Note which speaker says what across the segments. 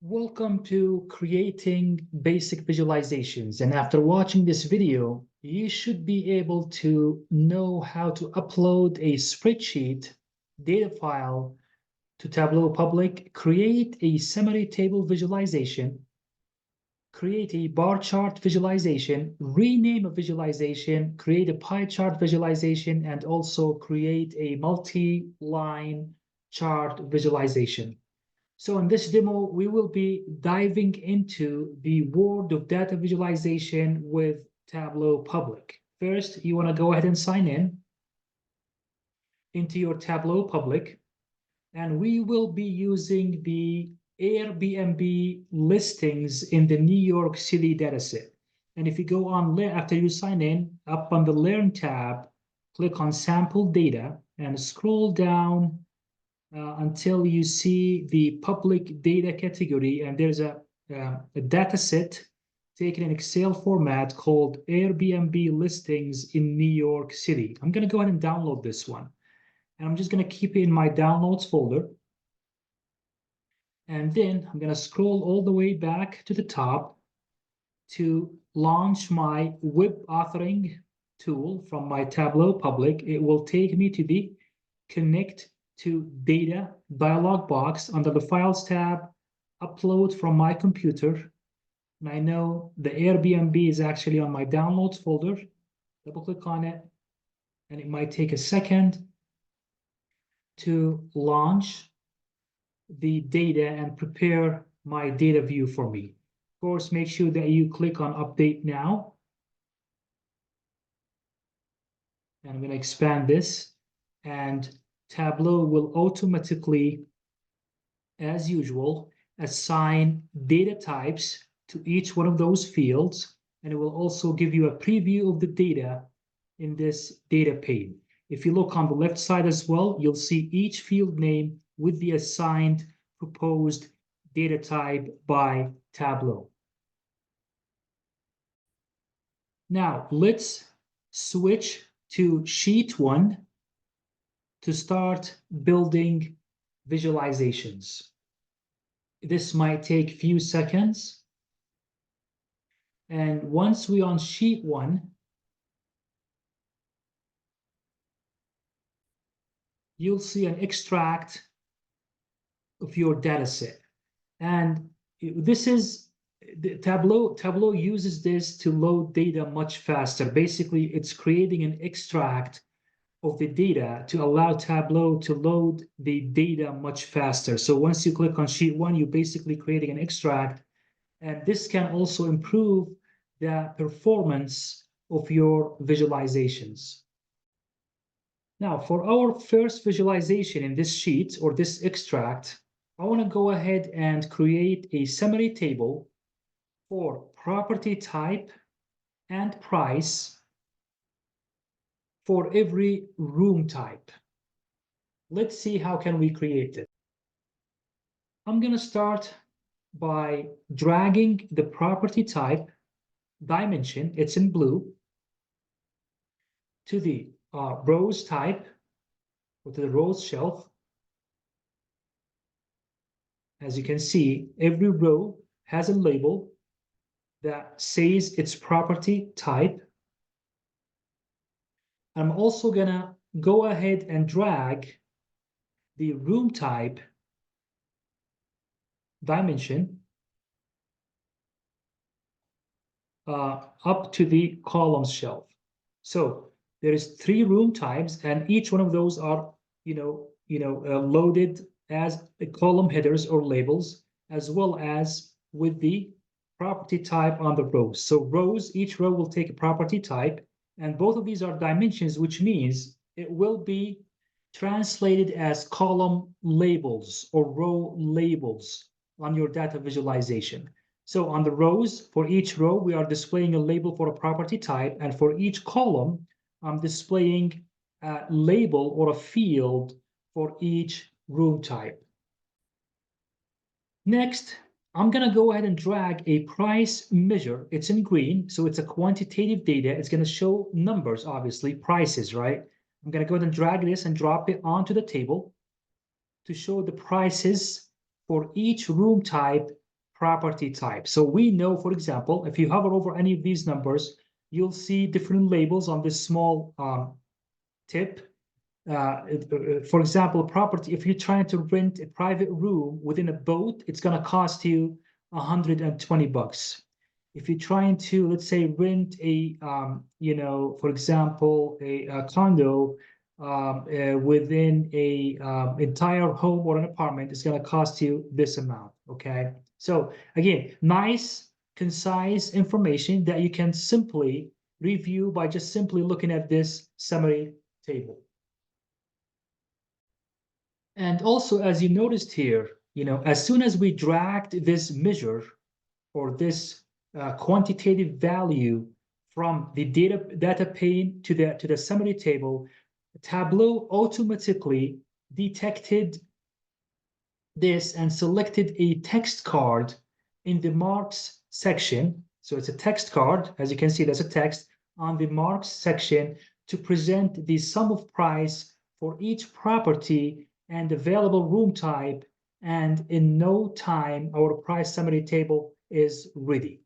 Speaker 1: Welcome to creating basic visualizations. And after watching this video, you should be able to know how to upload a spreadsheet data file to Tableau Public, create a summary table visualization, create a bar chart visualization, rename a visualization, create a pie chart visualization, and also create a multi-line chart visualization. So in this demo, we will be diving into the world of data visualization with Tableau Public. First, you want to go ahead and sign in into your Tableau Public, and we will be using the Airbnb listings in the New York City dataset. And if you go on, after you sign in, up on the Learn tab, click on Sample Data and scroll down until you see the public data category, and there's a data set taken in Excel format called Airbnb listings in New York City. I'm going to go ahead and download this one, and I'm just going to keep it in my downloads folder. And then I'm going to scroll all the way back to the top to launch my web authoring tool from my Tableau Public. It will take me to the Connect to Data dialog box under the Files tab, upload from my computer. And I know the Airbnb is actually on my downloads folder. Double click on it, and it might take a second to launch the data and prepare my data view for me. Of course, make sure that you click on Update Now. And I'm going to expand this, and Tableau will automatically, as usual, assign data types to each one of those fields, and it will also give you a preview of the data in this data pane. If you look on the left side as well, you'll see each field name with the assigned proposed data type by Tableau. Now, let's switch to Sheet 1 to start building visualizations. This might take a few seconds. And once we're on Sheet 1, you'll see an extract of your data set. And this is Tableau uses this to load data much faster. Basically, it's creating an extract of the data to allow Tableau to load the data much faster. So once you click on Sheet 1, you're basically creating an extract, and this can also improve the performance of your visualizations. Now, for our first visualization in this sheet or this extract, I want to go ahead and create a summary table for property type and price for every room type. Let's see how can we create it. I'm going to start by dragging the property type dimension, it's in blue, to the rows type, or to the rows shelf. As you can see, every row has a label that says its property type. I'm also gonna go ahead and drag the room type dimension up to the columns shelf. So there is 3 room types, and each one of those are loaded as column headers or labels, as well as with the property type on the rows. So rows, each row will take a property type, and both of these are dimensions, which means it will be translated as column labels or row labels on your data visualization. So on the rows, for each row, we are displaying a label for a property type, and for each column, I'm displaying a label or a field for each room type. Next, I'm going to go ahead and drag a price measure. It's in green, so it's a quantitative data. It's going to show numbers, obviously, prices, right? I'm going to go ahead and drag this and drop it onto the table to show the prices for each room type property type. So we know, for example, if you hover over any of these numbers, you'll see different labels on this small tip. For example, property, if you're trying to rent a private room within a boat, it's going to cost you $120. If you're trying to, let's say, rent a, for example, a condo within a entire home or an apartment, it's going to cost you this amount. Okay. So again, nice, concise information that you can simply review by just simply looking at this summary table. And also, as you noticed here, as soon as we dragged this measure or this quantitative value from the data pane to the summary table, Tableau automatically detected this and selected a text card in the marks section. So it's a text card, as you can see, there's a text on the marks section to present the sum of price for each property and available room type. And in no time, our price summary table is ready.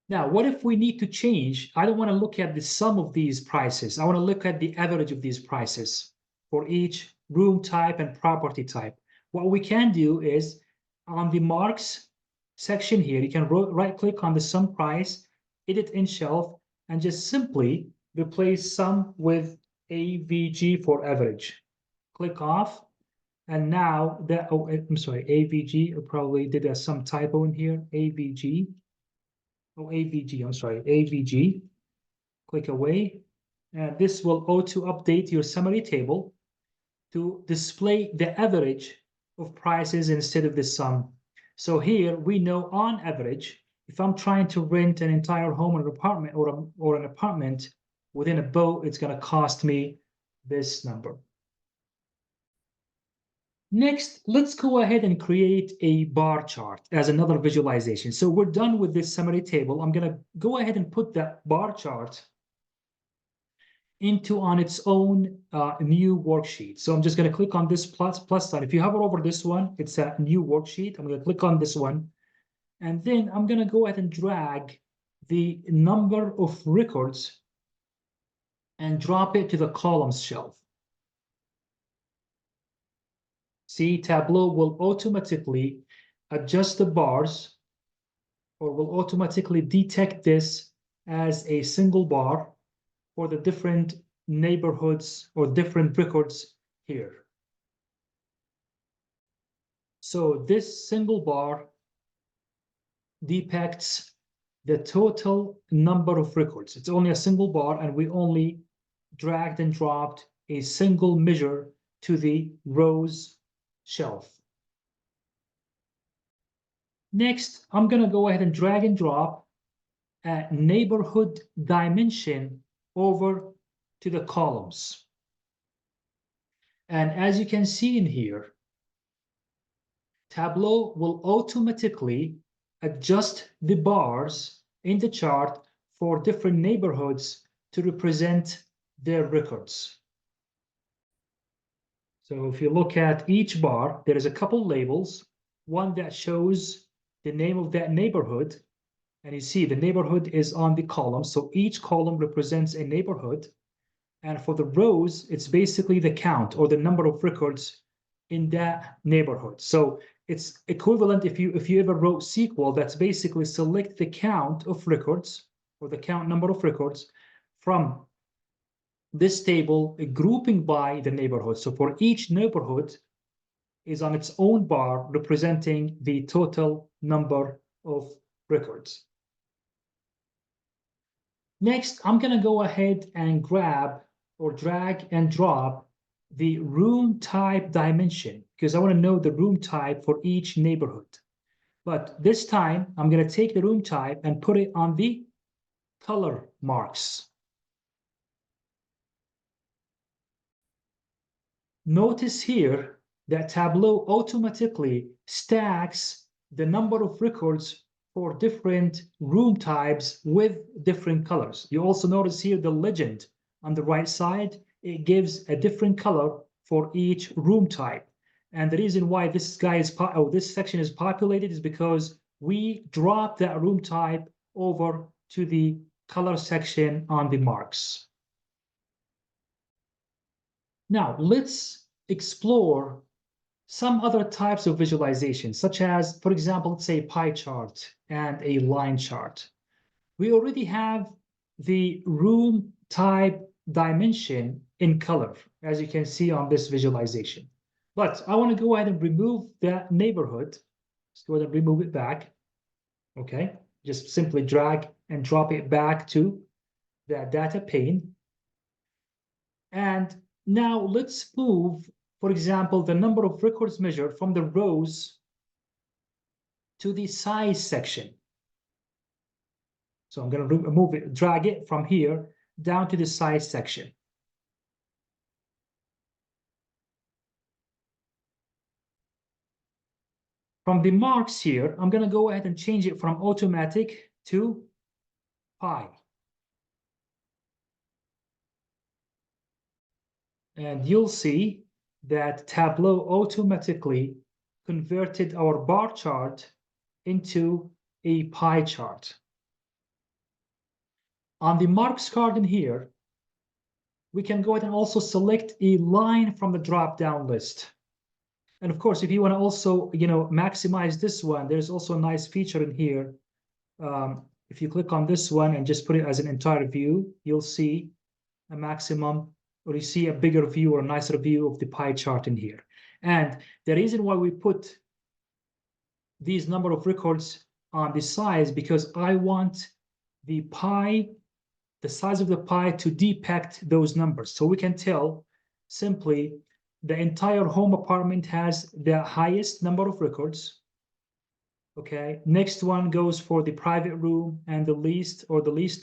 Speaker 1: Now, what if we need to change? I don't want to look at the sum of these prices. I want to look at the average of these prices for each room type and property type. What we can do is on the marks section here, you can right click on the sum price, edit in shelf, and just simply replace sum with AVG for average. Click off. And now that, oh, I'm sorry, AVG, I probably did some typo in here, AVG. Oh, AVG, I'm sorry, AVG. Click away. And this will auto update your summary table to display the average of prices instead of the sum. So here we know on average, if I'm trying to rent an entire home or an apartment or an apartment within a boat, it's going to cost me this number. Next, let's go ahead and create a bar chart as another visualization. So we're done with this summary table. I'm going to go ahead and put that bar chart into on its own new worksheet. So I'm just going to click on this plus sign. If you hover over this one, it's a new worksheet. I'm going to click on this one. And then I'm going to go ahead and drag the number of records and drop it to the columns shelf. See, Tableau will automatically adjust the bars or will automatically detect this as a single bar for the different neighborhoods or different records here. So this single bar depicts the total number of records. It's only a single bar, and we only dragged and dropped a single measure to the rows shelf. Next, I'm going to go ahead and drag and drop a neighborhood dimension over to the columns. And as you can see in here, Tableau will automatically adjust the bars in the chart for different neighborhoods to represent their records. So if you look at each bar, there is a couple labels, one that shows the name of that neighborhood, and you see the neighborhood is on the column, so each column represents a neighborhood, and for the rows, it's basically the count or the number of records in that neighborhood. So it's equivalent if you ever wrote SQL, that's basically select the count of records or the count number of records from this table, grouping by the neighborhood. So for each neighborhood is on its own bar representing the total number of records. Next, I'm going to go ahead and grab or drag and drop the room type dimension because I want to know the room type for each neighborhood. But this time, I'm going to take the room type and put it on the color marks. Notice here that Tableau automatically stacks the number of records for different room types with different colors. You also notice here the legend on the right side, it gives a different color for each room type. And the reason why this section is populated is because we dropped that room type over to the color section on the marks. Now, let's explore some other types of visualization, such as, for example, let's say pie chart and a line chart. We already have the room type dimension in color, as you can see on this visualization. But I want to go ahead and remove that neighborhood. Let's go ahead and remove it back. Okay, just simply drag and drop it back to the data pane. And now let's move, for example, the number of records measured from the rows to the size section. So I'm going to move it, drag it from here down to the size section. From the marks here, I'm going to go ahead and change it from automatic to pie. And you'll see that Tableau automatically converted our bar chart into a pie chart. On the marks card in here, we can go ahead and also select a line from the drop-down list. And of course, if you want to also, maximize this one, there's also a nice feature in here. If you click on this one and just put it as an entire view, you'll see a maximum, or you see a bigger view or a nicer view of the pie chart in here. And the reason why we put these number of records on the size, because I want the size of the pie to depict those numbers. So we can tell simply the entire home apartment has the highest number of records. Okay, next one goes for the private room, and the least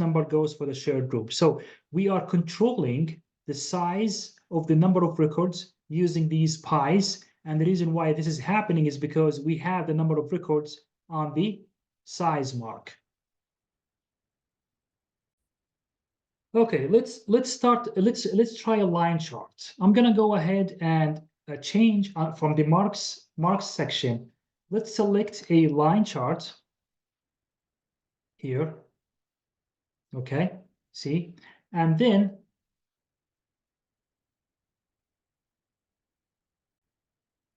Speaker 1: number goes for the shared room. So we are controlling the size of the number of records using these pies. And the reason why this is happening is because we have the number of records on the size mark. Okay, let's try a line chart. I'm gonna go ahead and change from the marks section. Let's select a line chart here. Okay, see, and then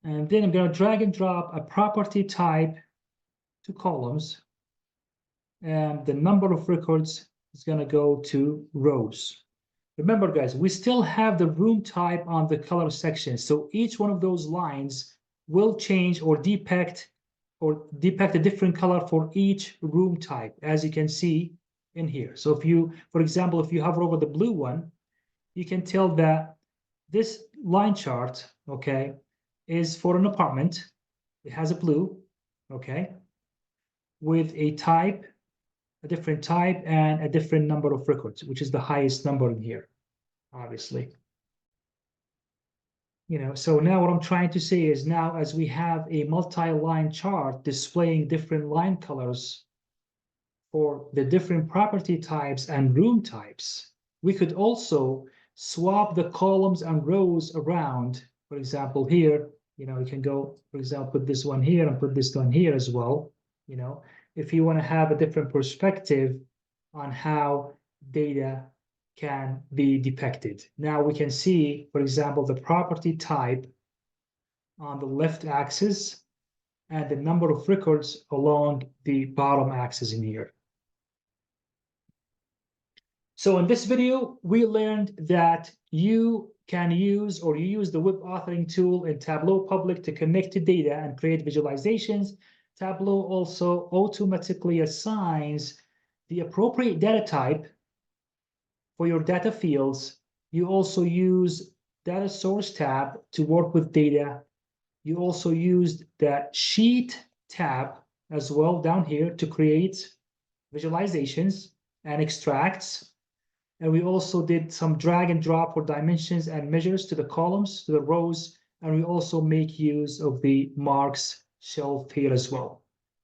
Speaker 1: I'm gonna drag and drop a property type to columns, and the number of records is going to go to rows. Remember, guys, we still have the room type on the color section. So each one of those lines will change or depict a different color for each room type, as you can see in here. So if you, for example, if you hover over the blue one, you can tell that this line chart, okay, is for an apartment. It has a blue, okay, with a different type and a different number of records, which is the highest number in here, obviously. So now what I'm trying to say is, now as we have a multi-line chart displaying different line colors for the different property types and room types, we could also swap the columns and rows around. For example, here, you can go, for example, put this one here and put this one here as well, if you want to have a different perspective on how data can be depicted. Now we can see, for example, the property type on the left axis and the number of records along the bottom axis in here. So in this video, we learned that you can use, or you use the web authoring tool in Tableau Public to connect to data and create visualizations. Tableau also automatically assigns the appropriate data type for your data fields. You also use data source tab to work with data. You also used the sheet tab as well down here to create visualizations and extracts. And we also did some drag and drop for dimensions and measures to the columns, to the rows, and we also make use of the marks shelf here as well.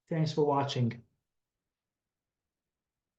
Speaker 1: Thanks for watching.